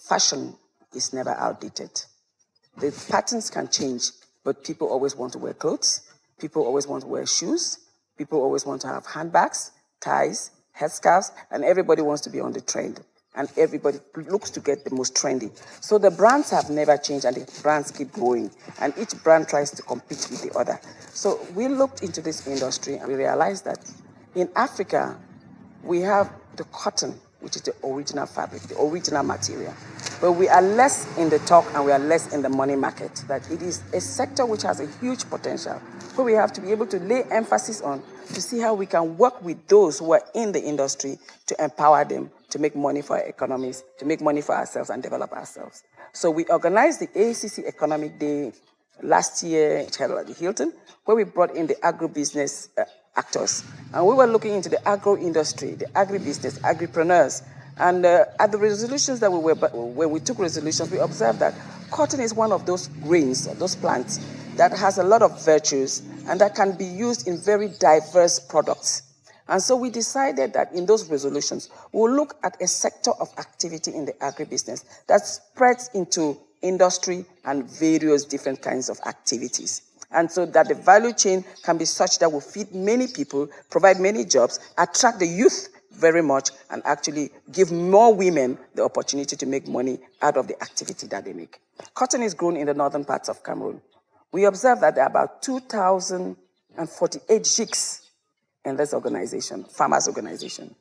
fashion is never outdated. The patterns can change, but people always want to wear clothes. People always want to wear shoes. People always want to have handbags, ties, headscarves, and everybody wants to be on the trend. And everybody looks to get the most trendy. So the brands have never changed, and the brands keep growing. And each brand tries to compete with the other. So we looked into this industry, and we realized that in Africa, we have the cotton, which is the original fabric, the original material. But we are less in the talk and we are less in the money market. That it is a sector which has a huge potential, where we have to be able to lay emphasis on to see how we can work with those who are in the industry to empower them to make money for our economies, to make money for ourselves and develop ourselves. So we organized the ACC Economic Day last year held at the Hilton, where we brought in the agribusiness actors. And we were looking into the agro industry, the agribusiness, agripreneurs. And at the resolutions that when we took resolutions, we observed that cotton is one of those grains, those plants, that has a lot of virtues and that can be used in very diverse products. And so we decided that in those resolutions, we'll look at a sector of activity in the agribusiness that spreads into industry and various different kinds of activities. And so that the value chain can be such that will feed many people, provide many jobs, attract the youth very much, and actually give more women the opportunity to make money out of the activity that they make. Cotton is grown in the northern parts of Cameroon. We observe that there are about 2,048 jigs in this organization, farmers' organization.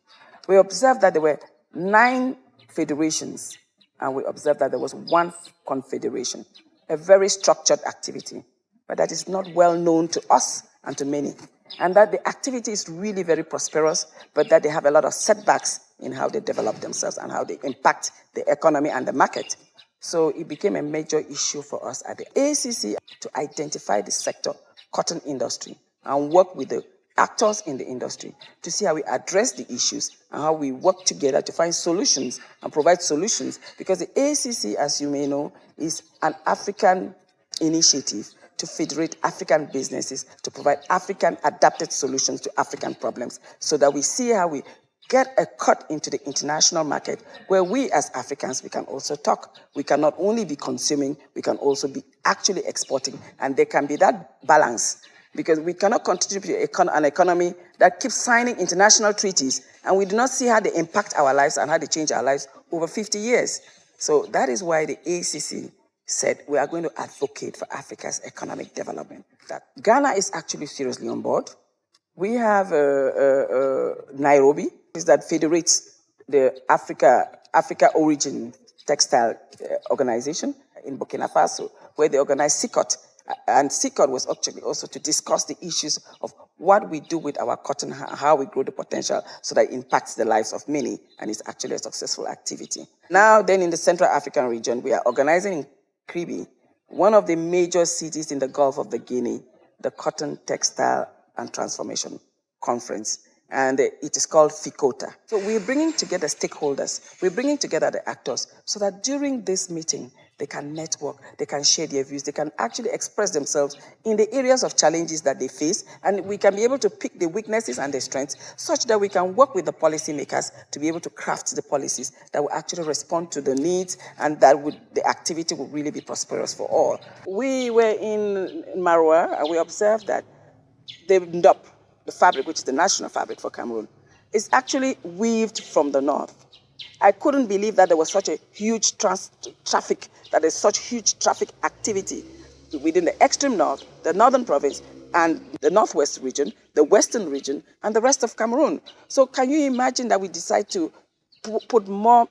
We observed that there were 9 federations, and we observed that there was 1 confederation, a very structured activity, but that is not well known to us and to many. And that the activity is really very prosperous, but that they have a lot of setbacks in how they develop themselves and how they impact the economy and the market. So it became a major issue for us at the ACC to identify the sector, cotton industry, and work with the actors in the industry to see how we address the issues and how we work together to find solutions and provide solutions. Because the ACC, as you may know, is an African initiative to federate African businesses, to provide African adapted solutions to African problems, so that we see how we get a cut into the international market, where we as Africans, we can also talk. We can not only be consuming, we can also be actually exporting, and there can be that balance, because we cannot contribute to an economy that keeps signing international treaties, and we do not see how they impact our lives and how they change our lives over 50 years. So that is why the ACC said we are going to advocate for Africa's economic development. That Ghana is actually seriously on board. We have Nairobi, that federates the Africa Origin Textile Organization in Burkina Faso, where they organize Ficota. And Ficota was actually also to discuss the issues of what we do with our cotton, how we grow the potential so that it impacts the lives of many, and it's actually a successful activity. Now then, in the Central African region, we are organizing in Kribi, one of the major cities in the Gulf of the Guinea, the Cotton, Textile and Transformation Conference. And it is called Ficota. So we're bringing together stakeholders, we're bringing together the actors, so that during this meeting, they can network, they can share their views, they can actually express themselves in the areas of challenges that they face, and we can be able to pick the weaknesses and the strengths, such that we can work with the policymakers to be able to craft the policies that will actually respond to the needs, and that the activity will really be prosperous for all. We were in Marwa, and we observed that the ndop, the fabric, which is the national fabric for Cameroon, is actually weaved from the north. I couldn't believe that there was such a huge traffic, that there's such huge traffic activity within the extreme north, the northern province, and the northwest region, the western region, and the rest of Cameroon. So can you imagine that we decide to put more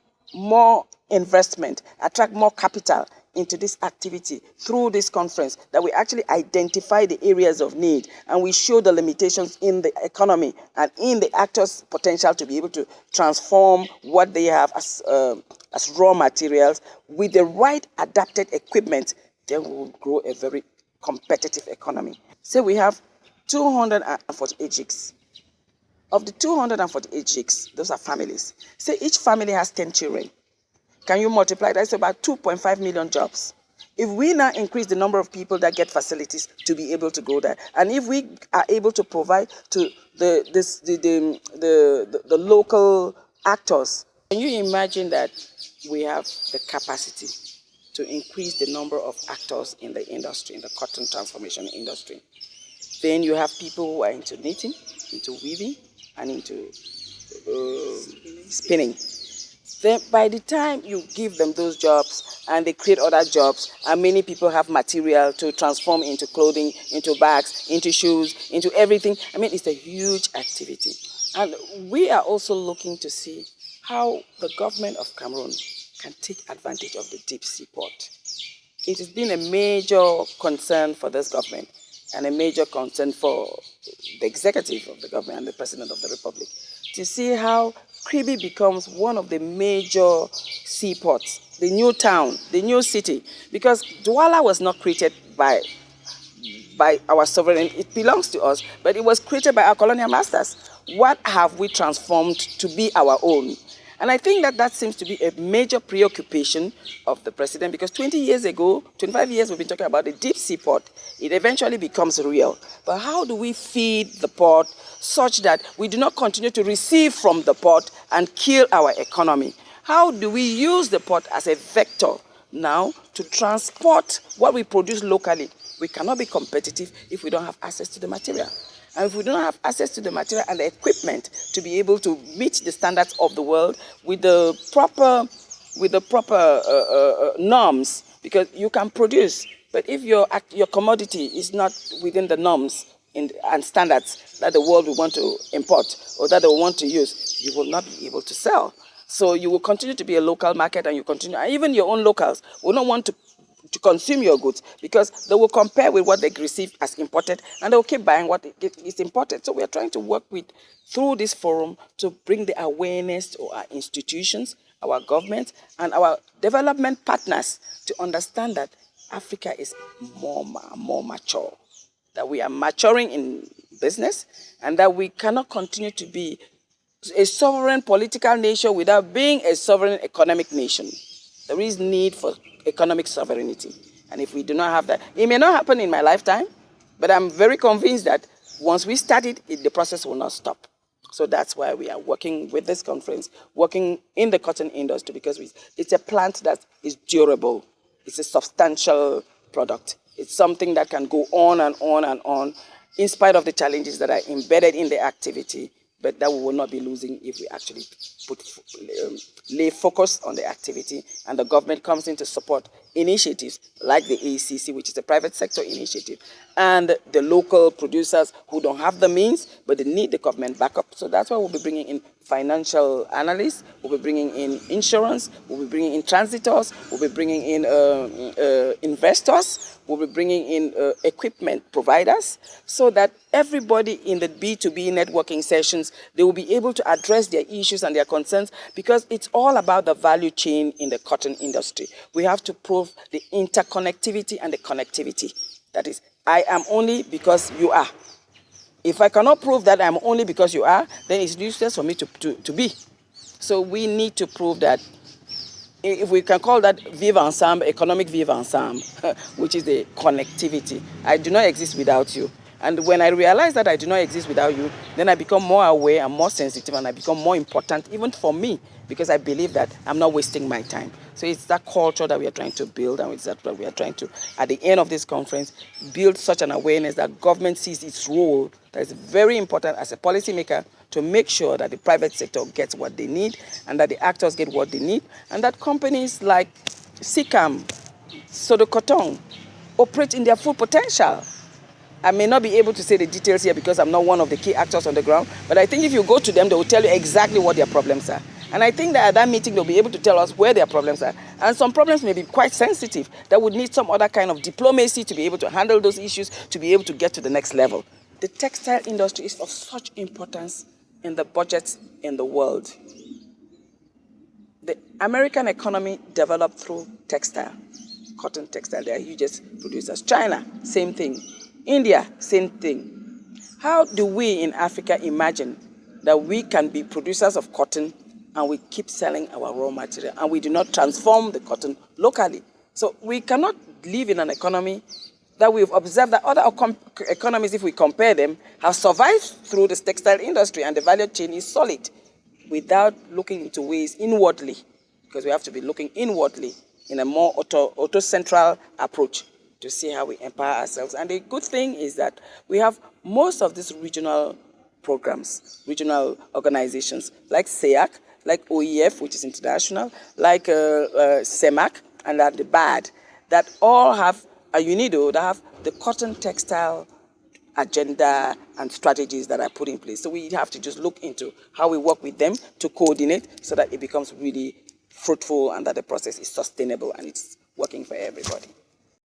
investment, attract more capital into this activity through this conference, that we actually identify the areas of need and we show the limitations in the economy and in the actors' potential to be able to transform what they have as raw materials with the right adapted equipment, then we will grow a very competitive economy. So we have 248 jigs. Of the 248 jigs, those are families. Say each family has 10 children. Can you multiply that? It's about 2.5 million jobs. If we now increase the number of people that get facilities to be able to go there, and if we are able to provide to the local actors Can you imagine that we have the capacity to increase the number of actors in the industry, in the cotton transformation industry? Then you have people who are into knitting, into weaving, and into spinning. Then by the time you give them those jobs and they create other jobs, and many people have material to transform into clothing, into bags, into shoes, into everything, I mean, it's a huge activity. And we are also looking to see how the government of Cameroon can take advantage of the deep sea port. It has been a major concern for this government and a major concern for the executive of the government and the president of the republic to see how Kribi becomes one of the major seaports, the new town, the new city, because Douala was not created by our sovereign, it belongs to us, but it was created by our colonial masters. What have we transformed to be our own? And I think that seems to be a major preoccupation of the president, because 20 years ago, 25 years, we've been talking about the deep sea port. It eventually becomes real. But how do we feed the port such that we do not continue to receive from the port and kill our economy? How do we use the port as a vector now to transport what we produce locally? We cannot be competitive if we don't have access to the material. And if we don't have access to the material and the equipment to be able to meet the standards of the world with the proper norms, because you can produce, but if your commodity is not within the norms and standards that the world will want to import or that they will want to use, you will not be able to sell. So you will continue to be a local market, and even your own locals will not want to consume your goods, because they will compare with what they receive as imported, and they will keep buying what is imported. So we are trying to work through this forum to bring the awareness to our institutions, our government, and our development partners to understand that Africa is more mature, that we are maturing in business, and that we cannot continue to be a sovereign political nation without being a sovereign economic nation. There is need for economic sovereignty. And if we do not have that, it may not happen in my lifetime, but I'm very convinced that once we start it, the process will not stop. So that's why we are working with this conference, working in the cotton industry, because it's a plant that is durable. It's a substantial product. It's something that can go on and on and on, in spite of the challenges that are embedded in the activity, but that we will not be losing if we actually lay focus on the activity, and the government comes in to support initiatives like the ACC, which is a private sector initiative, and the local producers who don't have the means, but they need the government backup. So that's why we'll be bringing in financial analysts, we'll be bringing in insurance, we'll be bringing in transitors, we'll be bringing in investors, we'll be bringing in equipment providers, so that everybody in the B2B networking sessions, they will be able to address their issues and their concerns, because it's all about the value chain in the cotton industry. We have to prove the interconnectivity and the connectivity. That is, I am only because you are. If I cannot prove that I'm only because you are, then it's useless for me to be. So we need to prove that, if we can call that vivre ensemble, economic vivre ensemble, which is the connectivity. I do not exist without you. And when I realize that I do not exist without you, then I become more aware and more sensitive, and I become more important even for me, because I believe that I'm not wasting my time. So it's that culture that we are trying to build, and it's that we are trying to, at the end of this conference, build such an awareness that government sees its role, that is very important as a policymaker, to make sure that the private sector gets what they need, and that the actors get what they need, and that companies like SICAM, Sodocoton, operate in their full potential. I may not be able to say the details here because I'm not one of the key actors on the ground, but I think if you go to them, they will tell you exactly what their problems are. And I think that at that meeting, they'll be able to tell us where their problems are. And some problems may be quite sensitive, that would need some other kind of diplomacy to be able to handle those issues, to be able to get to the next level. The textile industry is of such importance in the budgets in the world. The American economy developed through textile, cotton textile. They are hugest producers. China, same thing. India, same thing. How do we in Africa imagine that we can be producers of cotton and we keep selling our raw material and we do not transform the cotton locally? So we cannot live in an economy that we've observed that other economies, if we compare them, have survived through this textile industry and the value chain is solid. without looking into ways inwardly, because we have to be looking inwardly in a more auto-central approach to see how we empower ourselves. And the good thing is that we have most of these regional programs, regional organizations like SEAC, like OEF, which is international, like CEMAC, and the BAD, that all have a UNIDO, that have the cotton textile agenda and strategies that are put in place. So we have to just look into how we work with them to coordinate so that it becomes really fruitful and that the process is sustainable and it's working for everybody.